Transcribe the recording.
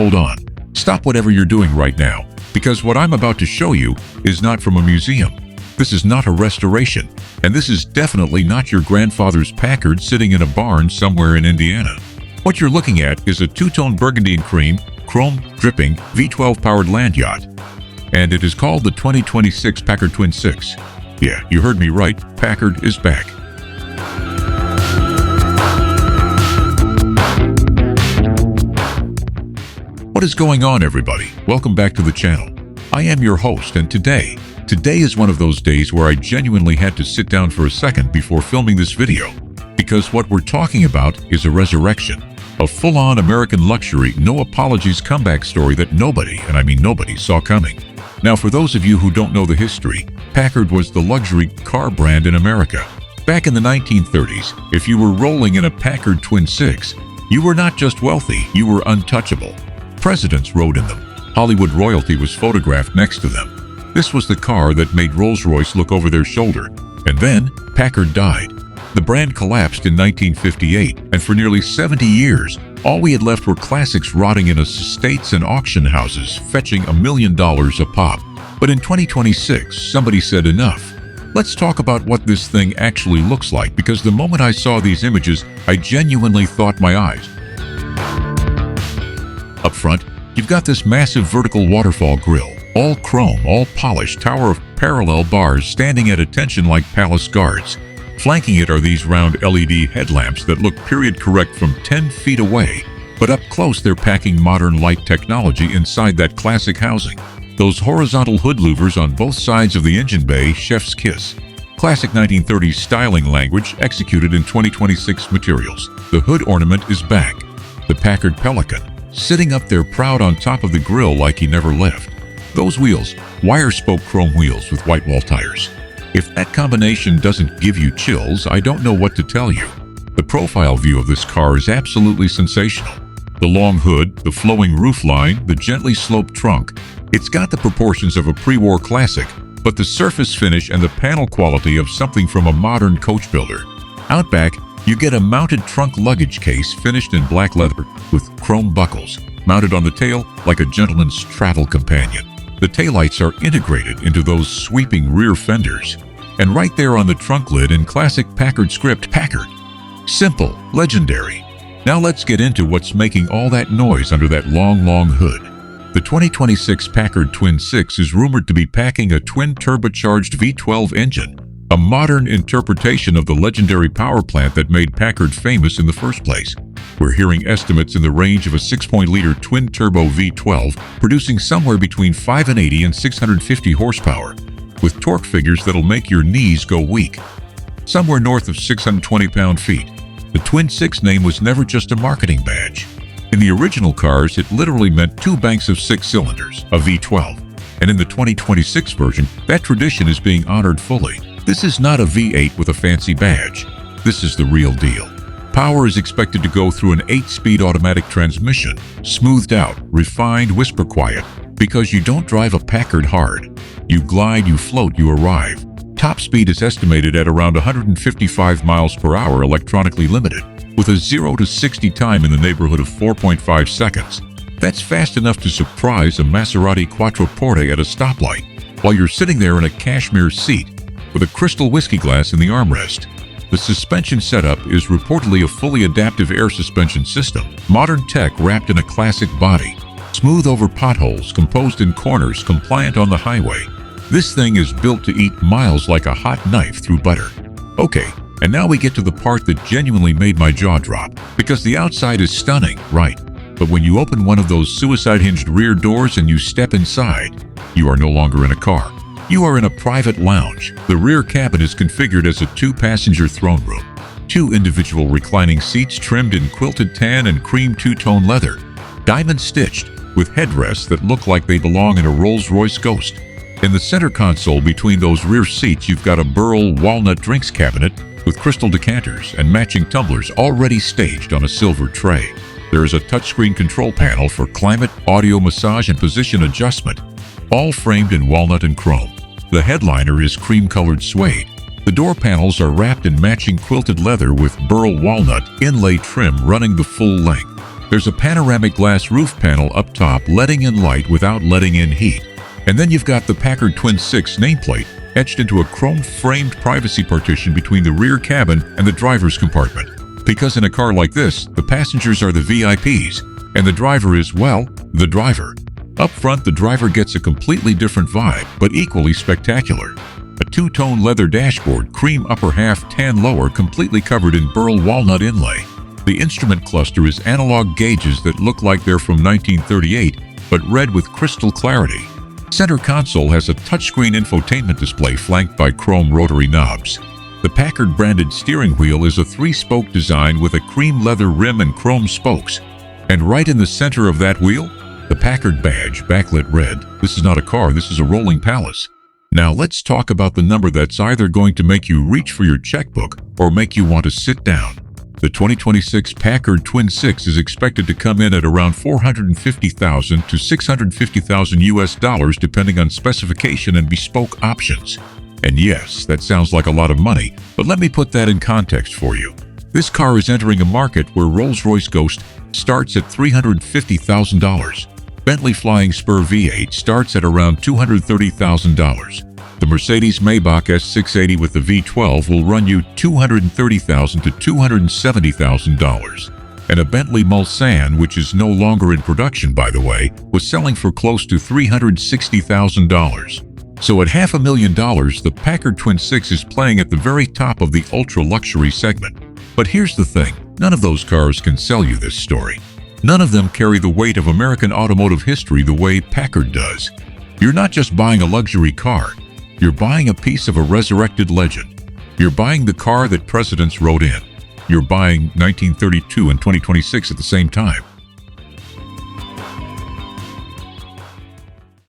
hold on. Stop whatever you're doing right now, because what I'm about to show you is not from a museum. This is not a restoration, and this is definitely not your grandfather's Packard sitting in a barn somewhere in Indiana. What you're looking at is a two-tone burgundy and cream, chrome-dripping V12-powered land yacht, and it is called the 2026 Packard Twin Six. Yeah, you heard me right. Packard is back. What is going on, everybody? Welcome back to the channel. I am your host, and today is one of those days where I genuinely had to sit down for a second before filming this video, because what we're talking about is a resurrection, a full-on American luxury, no apologies comeback story that nobody, and I mean nobody, saw coming. Now, for those of you who don't know the history, Packard was the luxury car brand in America. Back in the 1930s, if you were rolling in a Packard Twin Six, you were not just wealthy, you were untouchable. Presidents rode in them. Hollywood royalty was photographed next to them. This was the car that made Rolls-Royce look over their shoulder. And then, Packard died. The brand collapsed in 1958, and for nearly 70 years, all we had left were classics rotting in estates and auction houses, fetching $1 million a pop. But in 2026, somebody said enough. Let's talk about what this thing actually looks like, because the moment I saw these images, I genuinely thought my eyes. Up front, you've got this massive vertical waterfall grille, all chrome, all polished, tower of parallel bars standing at attention like palace guards. Flanking it are these round LED headlamps that look period correct from 10 feet away, but up close they're packing modern light technology inside that classic housing. Those horizontal hood louvers on both sides of the engine bay, chef's kiss. Classic 1930s styling language executed in 2026 materials. The hood ornament is back. The Packard Pelican, sitting up there proud on top of the grille like he never left. Those wheels, wire spoke chrome wheels with white wall tires. If that combination doesn't give you chills, I don't know what to tell you. The profile view of this car is absolutely sensational. The long hood, the flowing roofline, the gently sloped trunk. It's got the proportions of a pre-war classic, but the surface finish and the panel quality of something from a modern coach builder. Out back, you get a mounted trunk luggage case finished in black leather with chrome buckles, mounted on the tail like a gentleman's travel companion. The taillights are integrated into those sweeping rear fenders. And right there on the trunk lid in classic Packard script, Packard. Simple, legendary. Now let's get into what's making all that noise under that long hood. The 2026 Packard Twin Six is rumored to be packing a twin-turbocharged V12 engine, a modern interpretation of the legendary power plant that made Packard famous in the first place. We're hearing estimates in the range of a 6.0-liter twin-turbo V12, producing somewhere between 580 and 650 horsepower, with torque figures that'll make your knees go weak. Somewhere north of 620 pound-feet. The Twin Six name was never just a marketing badge. In the original cars, it literally meant 2 banks of 6 cylinders, a V12. And in the 2026 version, that tradition is being honored fully. This is not a V8 with a fancy badge. This is the real deal. Power is expected to go through an 8-speed automatic transmission, smoothed out, refined, whisper quiet, because you don't drive a Packard hard. You glide, you float, you arrive. Top speed is estimated at around 155 miles per hour electronically limited, with a 0 to 60 time in the neighborhood of 4.5 seconds. That's fast enough to surprise a Maserati Quattroporte at a stoplight, while you're sitting there in a cashmere seat with a crystal whiskey glass in the armrest. The suspension setup is reportedly a fully adaptive air suspension system, modern tech wrapped in a classic body, smooth over potholes, composed in corners, compliant on the highway. This thing is built to eat miles like a hot knife through butter. Okay, and now we get to the part that genuinely made my jaw drop, because the outside is stunning, right? But when you open one of those suicide-hinged rear doors and you step inside, you are no longer in a car. You are in a private lounge. The rear cabin is configured as a 2-passenger throne room. 2 individual reclining seats trimmed in quilted tan and cream two-tone leather, diamond-stitched, with headrests that look like they belong in a Rolls-Royce Ghost. In the center console between those rear seats, you've got a burl walnut drinks cabinet with crystal decanters and matching tumblers already staged on a silver tray. There is a touchscreen control panel for climate, audio massage, and position adjustment, all framed in walnut and chrome. The headliner is cream-colored suede. The door panels are wrapped in matching quilted leather with burl walnut inlay trim running the full length. There's a panoramic glass roof panel up top letting in light without letting in heat. And then you've got the Packard Twin Six nameplate etched into a chrome-framed privacy partition between the rear cabin and the driver's compartment. Because in a car like this, the passengers are the VIPs, and the driver is, well, the driver. Up front, the driver gets a completely different vibe, but equally spectacular. A two-tone leather dashboard, cream upper half, tan lower, completely covered in burl walnut inlay. The instrument cluster is analog gauges that look like they're from 1938, but red with crystal clarity. Center console has a touchscreen infotainment display flanked by chrome rotary knobs. The Packard branded steering wheel is a three-spoke design with a cream leather rim and chrome spokes. And right in the center of that wheel, the Packard badge, backlit red. This is not a car, this is a rolling palace. Now let's talk about the number that's either going to make you reach for your checkbook or make you want to sit down. The 2026 Packard Twin Six is expected to come in at around $450,000 to $650,000 US depending on specification and bespoke options. And yes, that sounds like a lot of money, but let me put that in context for you. This car is entering a market where Rolls-Royce Ghost starts at $350,000. Bentley Flying Spur V8 starts at around $230,000. The Mercedes-Maybach S680 with the V12 will run you $230,000 to $270,000. And a Bentley Mulsanne, which is no longer in production by the way, was selling for close to $360,000. So at $500,000, the Packard Twin Six is playing at the very top of the ultra-luxury segment. But here's the thing, none of those cars can sell you this story. None of them carry the weight of American automotive history the way Packard does. You're not just buying a luxury car. You're buying a piece of a resurrected legend. You're buying the car that presidents rode in. You're buying 1932 and 2026 at the same time.